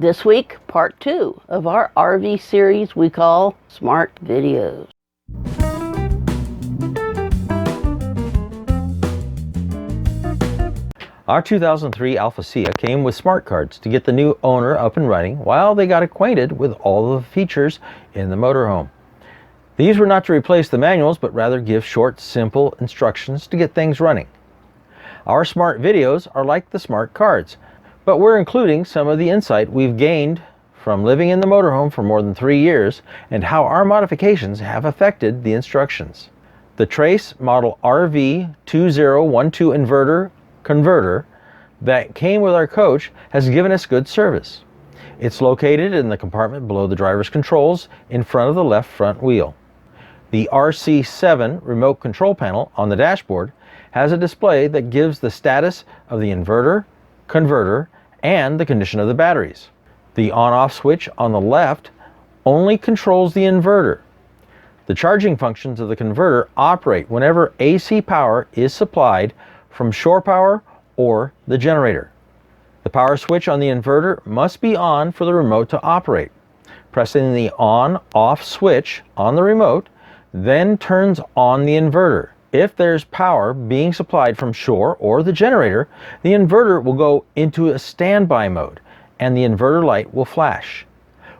This week, part 2 of our RV series we call Smart Videos. Our 2003 Alfa See Ya came with smart cards to get the new owner up and running while they got acquainted with all of the features in the motorhome. These were not to replace the manuals, but rather give short, simple instructions to get things running. Our smart videos are like the smart cards, but we're including some of the insight we've gained from living in the motorhome for more than 3 years and how our modifications have affected the instructions. The Trace model RV2012 Inverter Converter that came with our coach has given us good service. It's located in the compartment below the driver's controls in front of the left front wheel. The RC7 remote control panel on the dashboard has a display that gives the status of the inverter, converter, and the condition of the batteries. The on-off switch on the left only controls the inverter. The charging functions of the converter operate whenever AC power is supplied from shore power or the generator. The power switch on the inverter must be on for the remote to operate. Pressing the on-off switch on the remote then turns on the inverter. If there's power being supplied from shore or the generator, the inverter will go into a standby mode and the inverter light will flash.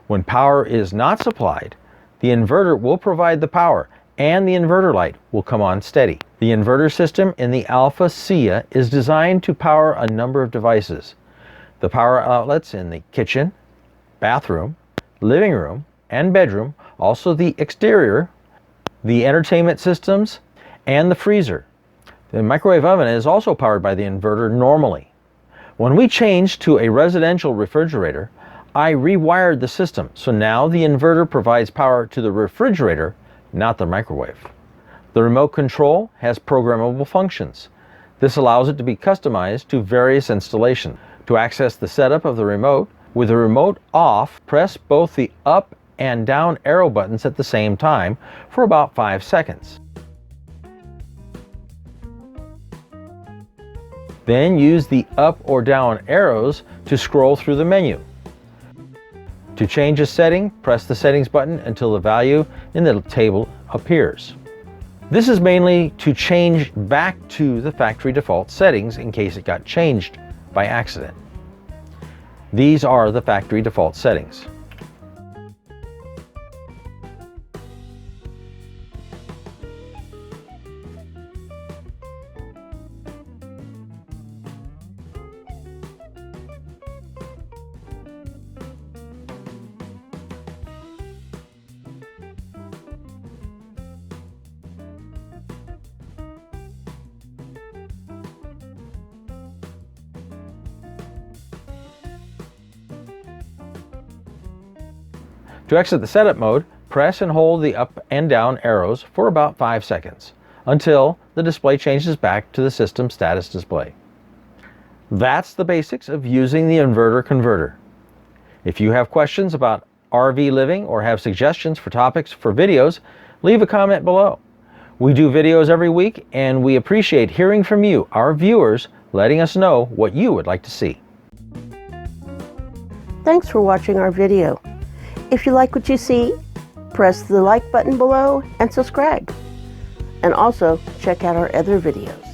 When power is not supplied, the inverter will provide the power and the inverter light will come on steady. The inverter system in the Alfa See Ya is designed to power a number of devices. The power outlets in the kitchen, bathroom, living room, and bedroom, also the exterior, the entertainment systems, and the freezer. The microwave oven is also powered by the inverter normally. When we changed to a residential refrigerator, I rewired the system, so now the inverter provides power to the refrigerator, not the microwave. The remote control has programmable functions. This allows it to be customized to various installations. To access the setup of the remote, with the remote off, press both the up and down arrow buttons at the same time for about 5 seconds. Then use the up or down arrows to scroll through the menu. To change a setting, press the settings button until the value in the table appears. This is mainly to change back to the factory default settings in case it got changed by accident. These are the factory default settings. To exit the setup mode, press and hold the up and down arrows for about 5 seconds until the display changes back to the system status display. That's the basics of using the inverter converter. If you have questions about RV living or have suggestions for topics for videos, leave a comment below. We do videos every week and we appreciate hearing from you, our viewers, letting us know what you would like to see. Thanks for watching our video. If you like what you see, press the like button below and subscribe. And also check out our other videos.